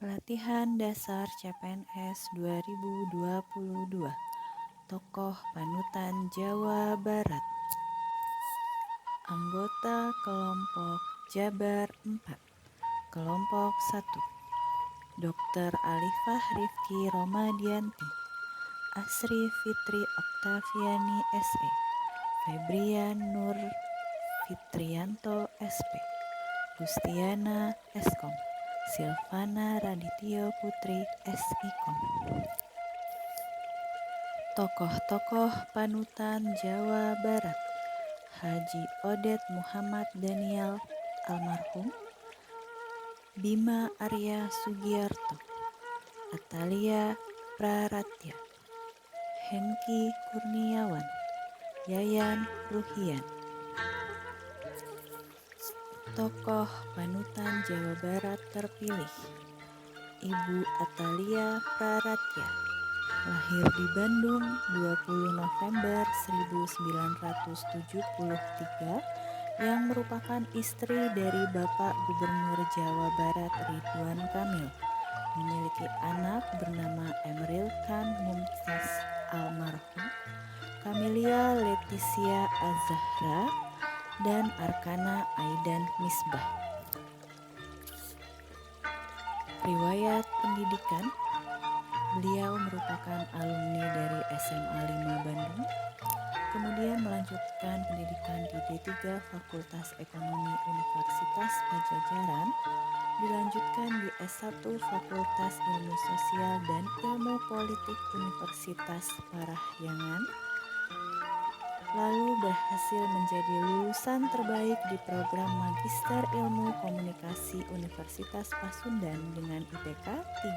Pelatihan Dasar CPNS 2022. Tokoh Panutan Jawa Barat. Anggota Kelompok Jabar 4. Kelompok 1. Dr. Alifah Rifki Romadianti, Asri Fitri Oktaviani SE, Febrian Nur Fitrianto SP, Gustiana Eskom, Silvana Radityo Putri SIKOM. Tokoh-tokoh panutan Jawa Barat: Haji Odet Muhammad Daniel almarhum, Bima Arya Sugiarto, Atalia Praratya, Hengki Kurniawan, Yayan Ruhian. Tokoh panutan Jawa Barat terpilih: Ibu Atalia Praratya, lahir di Bandung 20 November 1973, yang merupakan istri dari Bapak Gubernur Jawa Barat Ridwan Kamil, memiliki anak bernama Emeril Khan Mumtaz almarhum, Camelia Leticia Azahra, dan Arkana Aidan Misbah. Riwayat pendidikan: beliau merupakan alumni dari SMA 5 Bandung, kemudian melanjutkan pendidikan di D3 Fakultas Ekonomi Universitas Padjadjaran, dilanjutkan di S1 Fakultas Ilmu Sosial dan Ilmu Politik Universitas Parahyangan, lalu berhasil menjadi lulusan terbaik di program Magister Ilmu Komunikasi Universitas Pasundan dengan IPK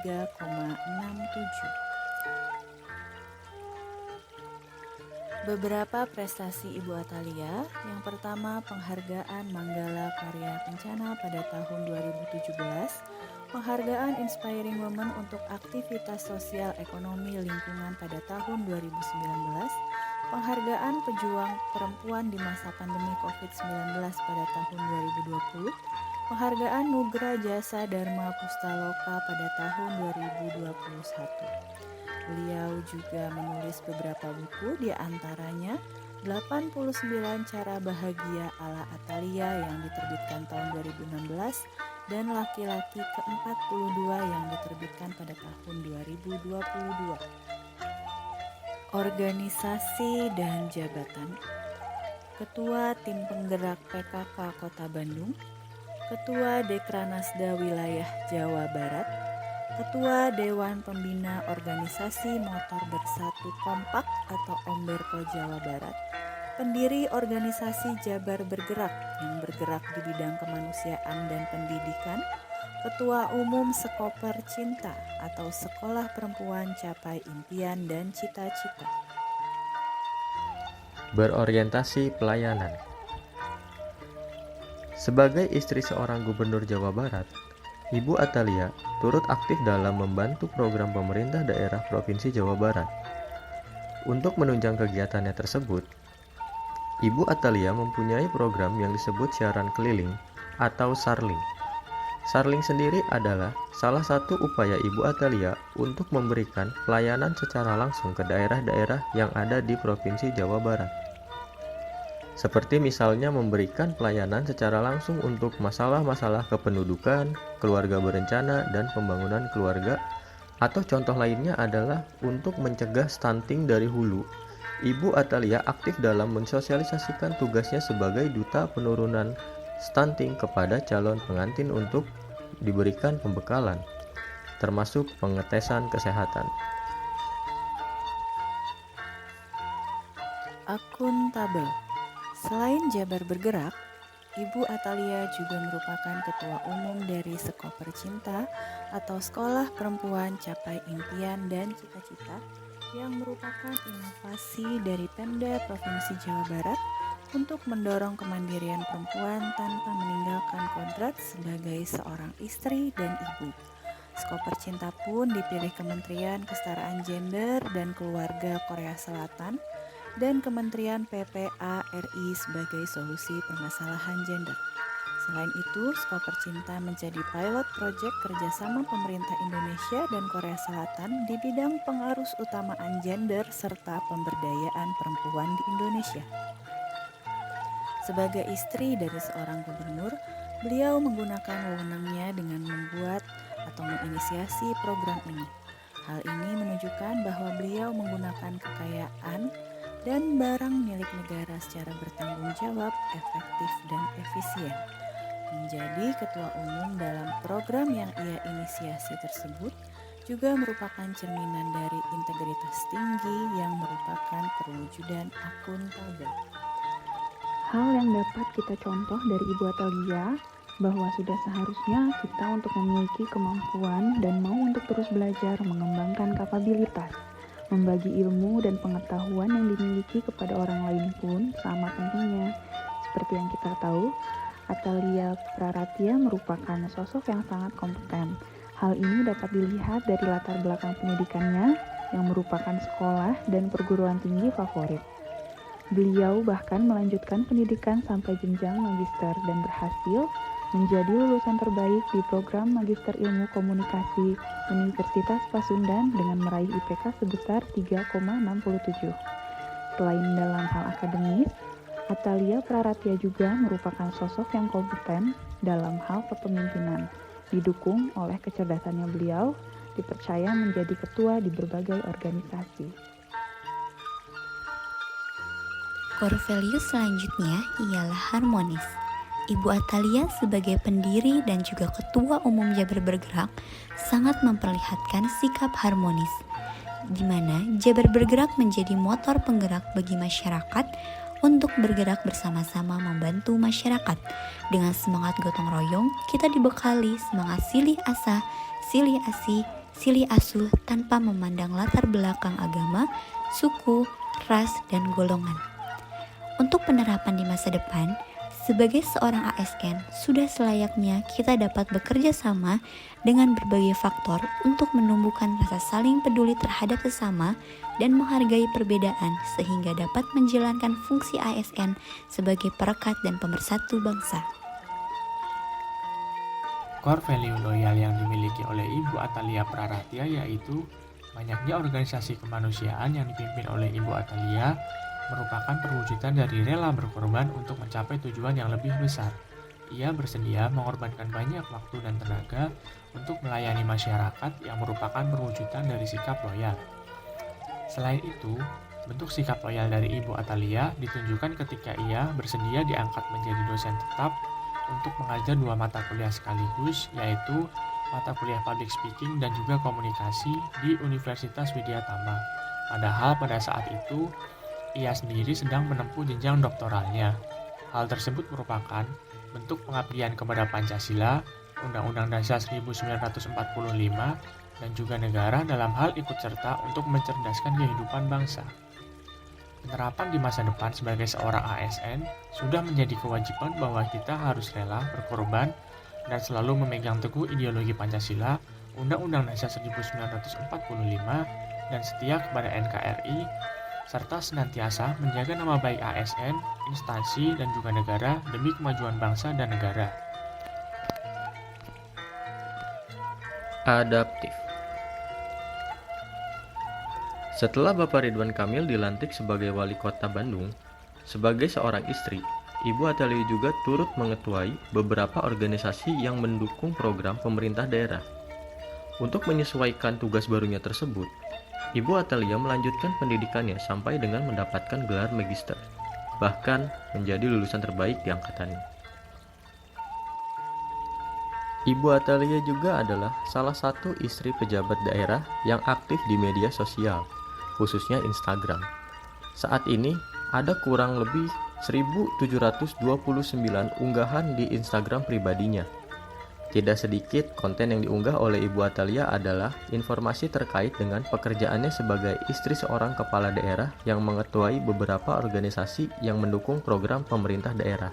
3,67. Beberapa prestasi Ibu Atalia. Yang pertama, penghargaan Manggala Karya Kencana pada tahun 2017, penghargaan Inspiring Women untuk aktivitas sosial ekonomi lingkungan pada tahun 2019, penghargaan Pejuang Perempuan di masa pandemi COVID-19 pada tahun 2020, penghargaan Nugra Jasa Dharma Pustaloka pada tahun 2021. Beliau juga menulis beberapa buku, di antaranya 89 Cara Bahagia ala Atalia yang diterbitkan tahun 2016 dan Laki-laki ke-42 yang diterbitkan pada tahun 2022. Organisasi dan jabatan: Ketua Tim Penggerak PKK Kota Bandung, Ketua Dekranasda Wilayah Jawa Barat, Ketua Dewan Pembina Organisasi Motor Bersatu Kompak atau Omberko Jawa Barat, pendiri organisasi Jabar Bergerak yang bergerak di bidang kemanusiaan dan pendidikan, Ketua Umum Sekoper Cinta atau Sekolah Perempuan Capai Impian dan Cita-Cita. Berorientasi pelayanan. Sebagai istri seorang gubernur Jawa Barat, Ibu Atalia turut aktif dalam membantu program pemerintah daerah Provinsi Jawa Barat. Untuk menunjang kegiatannya tersebut, Ibu Atalia mempunyai program yang disebut siaran keliling atau Sarling. Sarling sendiri adalah salah satu upaya Ibu Atalia untuk memberikan pelayanan secara langsung ke daerah-daerah yang ada di Provinsi Jawa Barat. Seperti misalnya memberikan pelayanan secara langsung untuk masalah-masalah kependudukan, keluarga berencana, dan pembangunan keluarga, atau contoh lainnya adalah untuk mencegah stunting dari hulu. Ibu Atalia aktif dalam mensosialisasikan tugasnya sebagai duta penurunan stunting kepada calon pengantin untuk diberikan pembekalan, termasuk pengetesan kesehatan. Akuntabel. Selain Jabar Bergerak, Ibu Atalia juga merupakan Ketua Umum dari Sekoper Cinta atau Sekolah Perempuan Capai Impian dan Cita-Cita, yang merupakan inovasi dari Pemda Provinsi Jawa Barat untuk mendorong kemandirian perempuan tanpa meninggalkan kodrat sebagai seorang istri dan ibu. Sekoper Cinta pun dipilih Kementerian Kesetaraan Gender dan Keluarga Korea Selatan dan Kementerian PPA RI sebagai solusi permasalahan gender. Selain itu, Skoper Cinta menjadi pilot proyek kerjasama pemerintah Indonesia dan Korea Selatan di bidang pengarus utamaan gender serta pemberdayaan perempuan di Indonesia. Sebagai istri dari seorang gubernur, beliau menggunakan wewenangnya dengan membuat atau menginisiasi program ini. Hal ini menunjukkan bahwa beliau menggunakan kekayaan dan barang milik negara secara bertanggung jawab, efektif, dan efisien. Menjadi ketua umum dalam program yang ia inisiasi tersebut juga merupakan cerminan dari integritas tinggi yang merupakan perwujudan akuntabel. Hal yang dapat kita contoh dari Ibu Atalia bahwa sudah seharusnya kita untuk memiliki kemampuan dan mau untuk terus belajar mengembangkan kapabilitas, membagi ilmu dan pengetahuan yang dimiliki kepada orang lain pun sama pentingnya. Seperti yang kita tahu, Atalia Praratia merupakan sosok yang sangat kompeten. Hal ini dapat dilihat dari latar belakang pendidikannya yang merupakan sekolah dan perguruan tinggi favorit. Beliau bahkan melanjutkan pendidikan sampai jenjang magister dan berhasil menjadi lulusan terbaik di program Magister Ilmu Komunikasi Universitas Pasundan dengan meraih IPK sebesar 3,67. Selain dalam hal akademis, Atalia Praratia juga merupakan sosok yang kompeten dalam hal kepemimpinan. Didukung oleh kecerdasannya beliau, dipercaya menjadi ketua di berbagai organisasi. Core value selanjutnya ialah harmonis. Ibu Atalia sebagai pendiri dan juga ketua umum Jabar Bergerak sangat memperlihatkan sikap harmonis, di mana Jabar Bergerak menjadi motor penggerak bagi masyarakat untuk bergerak bersama-sama membantu masyarakat. Dengan semangat gotong royong, kita dibekali semangat silih asa, silih asi, silih asuh tanpa memandang latar belakang agama, suku, ras, dan golongan. Untuk penerapan di masa depan, sebagai seorang ASN, sudah selayaknya kita dapat bekerja sama dengan berbagai faktor untuk menumbuhkan rasa saling peduli terhadap sesama dan menghargai perbedaan sehingga dapat menjalankan fungsi ASN sebagai perekat dan pemersatu bangsa. Core value loyal yang dimiliki oleh Ibu Atalia Praratia yaitu banyaknya organisasi kemanusiaan yang dipimpin oleh Ibu Atalia merupakan perwujudan dari rela berkorban untuk mencapai tujuan yang lebih besar. Ia bersedia mengorbankan banyak waktu dan tenaga untuk melayani masyarakat yang merupakan perwujudan dari sikap loyal. Selain itu, bentuk sikap loyal dari Ibu Atalia ditunjukkan ketika ia bersedia diangkat menjadi dosen tetap untuk mengajar 2 mata kuliah sekaligus, yaitu mata kuliah Public Speaking dan juga Komunikasi di Universitas Widya Tama. Padahal pada saat itu, ia sendiri sedang menempuh jenjang doktoralnya. Hal tersebut merupakan bentuk pengabdian kepada Pancasila, Undang-Undang Dasar 1945, dan juga negara dalam hal ikut serta untuk mencerdaskan kehidupan bangsa. Penerapan di masa depan sebagai seorang ASN sudah menjadi kewajiban bahwa kita harus rela berkorban dan selalu memegang teguh ideologi Pancasila, Undang-Undang Dasar 1945, dan setia kepada NKRI, serta senantiasa menjaga nama baik ASN, instansi, dan juga negara demi kemajuan bangsa dan negara. Adaptif. Setelah Bapak Ridwan Kamil dilantik sebagai Wali Kota Bandung, sebagai seorang istri, Ibu Atalia juga turut mengetuai beberapa organisasi yang mendukung program pemerintah daerah. Untuk menyesuaikan tugas barunya tersebut, Ibu Atalia melanjutkan pendidikannya sampai dengan mendapatkan gelar magister, bahkan menjadi lulusan terbaik di angkatannya. Ibu Atalia juga adalah salah satu istri pejabat daerah yang aktif di media sosial, khususnya Instagram. Saat ini ada kurang lebih 1.729 unggahan di Instagram pribadinya. Tidak sedikit konten yang diunggah oleh Ibu Atalia adalah informasi terkait dengan pekerjaannya sebagai istri seorang kepala daerah yang mengetuai beberapa organisasi yang mendukung program pemerintah daerah.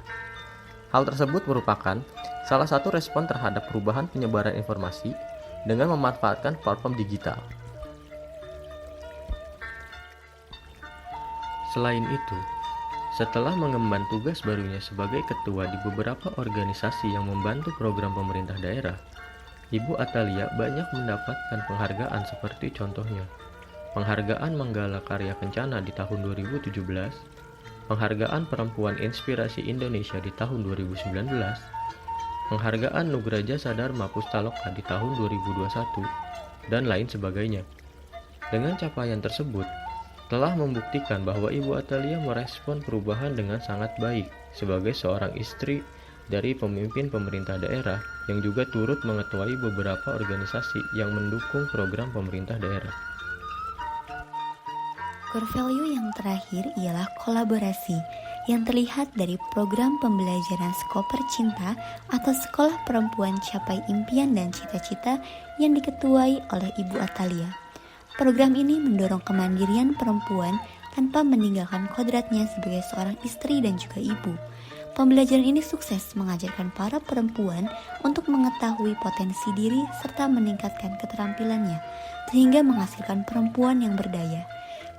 Hal tersebut merupakan salah satu respon terhadap perubahan penyebaran informasi dengan memanfaatkan platform digital. Selain itu, Setelah mengemban tugas barunya sebagai ketua di beberapa organisasi yang membantu program pemerintah daerah, Ibu Atalia banyak mendapatkan penghargaan seperti contohnya Penghargaan Manggala Karya Kencana di tahun 2017, Penghargaan Perempuan Inspirasi Indonesia di tahun 2019, Penghargaan Nugra Jasa Dharma Pustaloka di tahun 2021, dan lain sebagainya. Dengan capaian tersebut, telah membuktikan bahwa Ibu Atalia merespon perubahan dengan sangat baik sebagai seorang istri dari pemimpin pemerintah daerah yang juga turut mengetuai beberapa organisasi yang mendukung program pemerintah daerah. Core value yang terakhir ialah kolaborasi yang terlihat dari program pembelajaran Skoper Cinta atau Sekolah Perempuan Capai Impian dan Cita-Cita yang diketuai oleh Ibu Atalia. Program ini mendorong kemandirian perempuan tanpa meninggalkan kodratnya sebagai seorang istri dan juga ibu. Pembelajaran ini sukses mengajarkan para perempuan untuk mengetahui potensi diri serta meningkatkan keterampilannya, sehingga menghasilkan perempuan yang berdaya.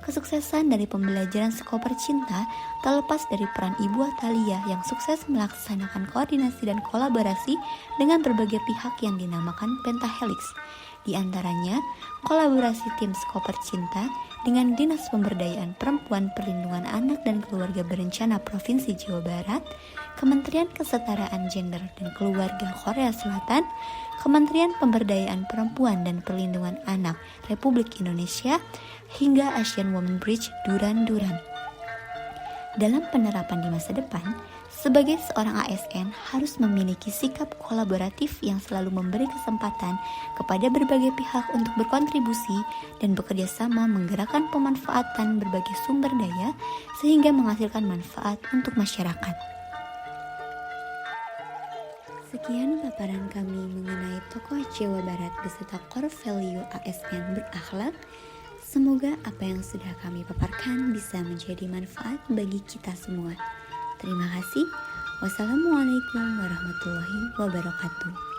Kesuksesan dari pembelajaran Skoper Cinta tak lepas dari peran Ibu Atalia yang sukses melaksanakan koordinasi dan kolaborasi dengan berbagai pihak yang dinamakan Pentahelix. Di antaranya, kolaborasi tim Skoper Cinta dengan Dinas Pemberdayaan Perempuan Perlindungan Anak dan Keluarga Berencana Provinsi Jawa Barat, Kementerian Kesetaraan Gender dan Keluarga Korea Selatan, Kementerian Pemberdayaan Perempuan dan Perlindungan Anak Republik Indonesia, hingga Asian Women Bridge Duran-Duran. Dalam penerapan di masa depan, sebagai seorang ASN harus memiliki sikap kolaboratif yang selalu memberi kesempatan kepada berbagai pihak untuk berkontribusi dan bekerja sama menggerakkan pemanfaatan berbagai sumber daya sehingga menghasilkan manfaat untuk masyarakat. Sekian paparan kami mengenai tokoh Jawa Barat beserta core value ASN berakhlak. Semoga apa yang sudah kami paparkan bisa menjadi manfaat bagi kita semua. Terima kasih. Wassalamualaikum warahmatullahi wabarakatuh.